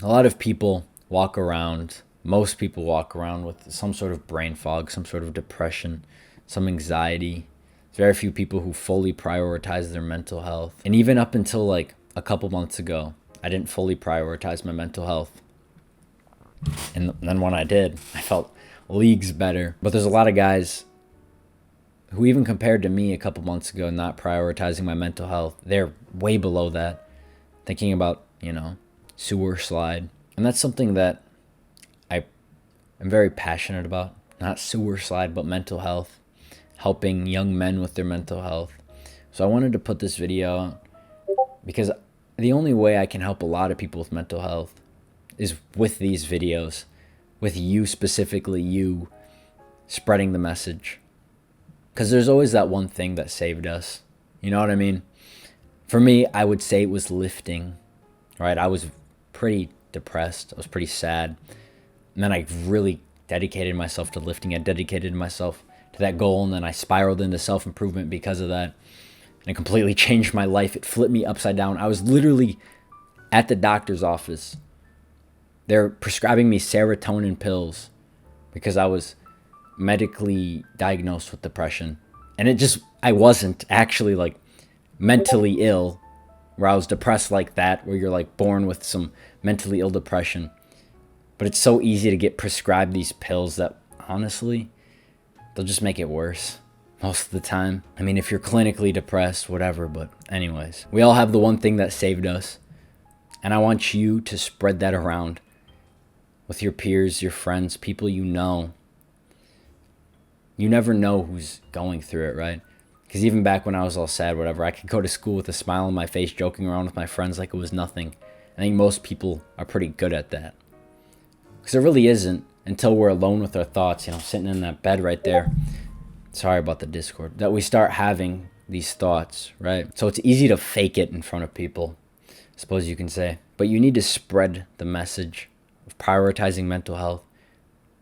A lot of people walk around, most people walk around with some sort of brain fog, some sort of depression, some anxiety. There's very few people who fully prioritize their mental health. And even up until like a couple months ago, I didn't fully prioritize my mental health. And then when I did, I felt leagues better. But there's a lot of guys who even compared to me a couple months ago not prioritizing my mental health. They're way below that, thinking about, sewer slide. And that's something that I am very passionate about. Not sewer slide, but mental health, helping young men with their mental health. So I wanted to put this video out because the only way I can help a lot of people with mental health is with these videos, with you specifically, you spreading the message. Because there's always that one thing that saved us. You know what I mean? For me, I would say it was lifting, right? I was pretty depressed. I was pretty sad. And then I really dedicated myself to lifting. I dedicated myself to that goal. And then I spiraled into self-improvement because of that. And it completely changed my life. It flipped me upside down. I was literally at the doctor's office. They're prescribing me serotonin pills because I was medically diagnosed with depression. And I wasn't actually like mentally ill, where I was depressed like that, where you're like born with some mentally ill depression. But it's so easy to get prescribed these pills that honestly, they'll just make it worse most of the time. I mean, if you're clinically depressed, whatever, but anyways, we all have the one thing that saved us. And I want you to spread that around with your peers, your friends, people you know. You never know who's going through it, right? Because even back when I was all sad, whatever, I could go to school with a smile on my face, joking around with my friends like it was nothing. I think most people are pretty good at that. Because it really isn't until we're alone with our thoughts, sitting in that bed right there. Sorry about the Discord. That we start having these thoughts, right? So it's easy to fake it in front of people, I suppose you can say. But you need to spread the message of prioritizing mental health,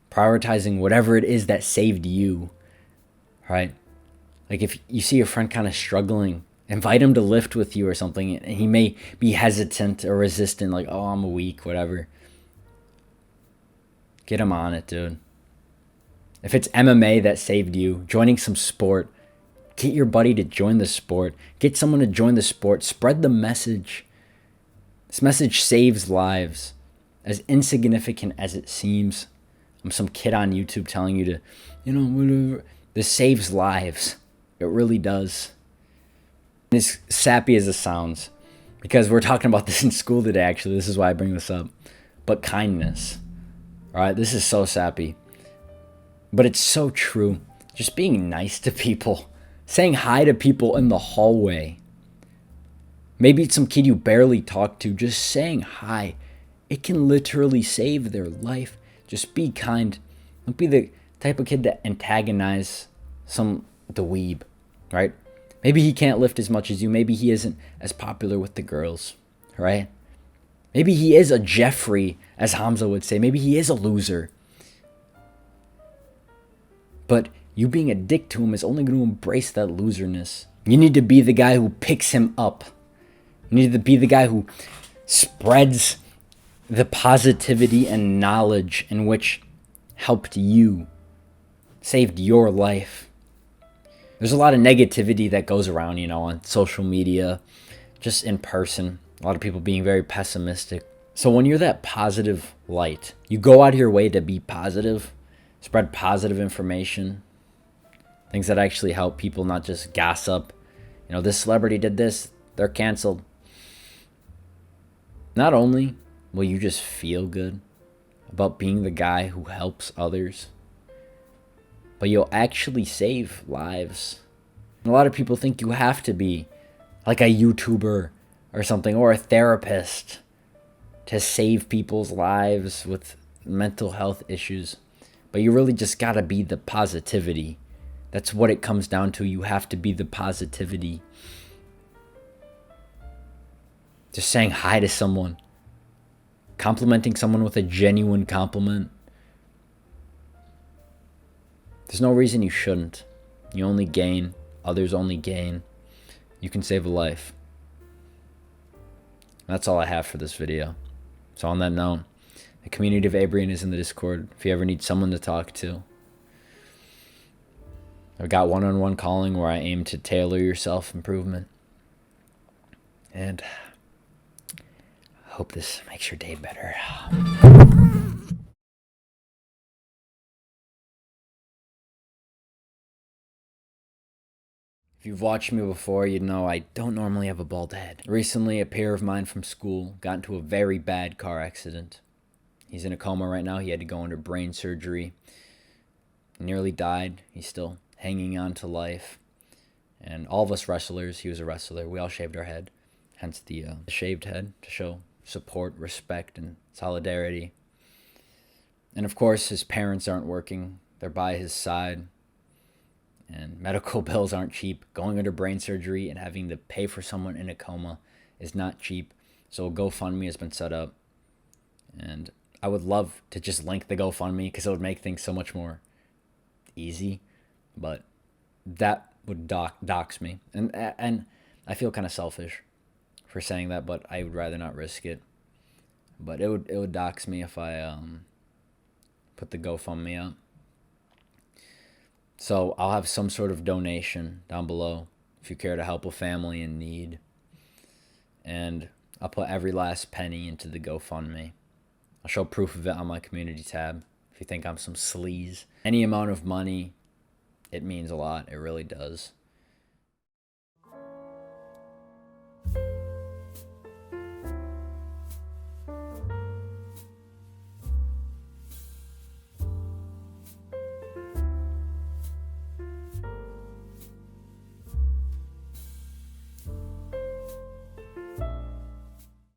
prioritizing whatever it is that saved you, right? Like if you see your friend kind of struggling, invite him to lift with you or something. And he may be hesitant or resistant, like, oh, I'm weak, whatever. Get him on it, dude. If it's MMA that saved you, joining some sport, get your buddy to join the sport. Get someone to join the sport. Spread the message. This message saves lives. As insignificant as it seems, I'm some kid on YouTube telling you to, whatever. This saves lives. It really does. And as sappy as it sounds, because we're talking about this in school today, actually, this is why I bring this up. But kindness, all right? This is so sappy. But it's so true. Just being nice to people. Saying hi to people in the hallway. Maybe it's some kid you barely talk to. Just saying hi. It can literally save their life. Just be kind. Don't be the type of kid to antagonize the weeb, right? Maybe he can't lift as much as you. Maybe he isn't as popular with the girls, right? Maybe he is a Jeffrey, as Hamza would say. Maybe he is a loser. But you being a dick to him is only going to embrace that loserness. You need to be the guy who picks him up. You need to be the guy who spreads the positivity and knowledge in which helped you, saved your life. There's a lot of negativity that goes around, on social media, just in person. A lot of people being very pessimistic. So when you're that positive light, you go out of your way to be positive, spread positive information, things that actually help people, not just gossip. This celebrity did this, they're canceled. Not only will you just feel good about being the guy who helps others, but you'll actually save lives. And a lot of people think you have to be like a YouTuber or something, or a therapist to save people's lives with mental health issues. But you really just gotta be the positivity. That's what it comes down to. You have to be the positivity. Just saying hi to someone. Complimenting someone with a genuine compliment. There's no reason you shouldn't. You only gain. Others only gain. You can save a life. That's all I have for this video. So on that note, the community of Abrian is in the Discord if you ever need someone to talk to. I've got one-on-one calling where I aim to tailor your self-improvement. And I hope this makes your day better. If you've watched me before, you'd know I don't normally have a bald head. Recently, a peer of mine from school got into a very bad car accident. He's in a coma right now. He had to go under brain surgery. He nearly died. He's still hanging on to life. And all of us wrestlers, he was a wrestler, we all shaved our head. Hence the shaved head, to show support, respect, and solidarity. And of course, his parents aren't working. They're by his side. And medical bills aren't cheap. Going under brain surgery and having to pay for someone in a coma is not cheap. So a GoFundMe has been set up. And I would love to just link the GoFundMe because it would make things so much more easy. But that would dox me. And I feel kind of selfish for saying that, but I would rather not risk it. But it would dox me if I put the GoFundMe up. So I'll have some sort of donation down below if you care to help a family in need. And I'll put every last penny into the GoFundMe. I'll show proof of it on my community tab if you think I'm some sleaze. Any amount of money, it means a lot. It really does.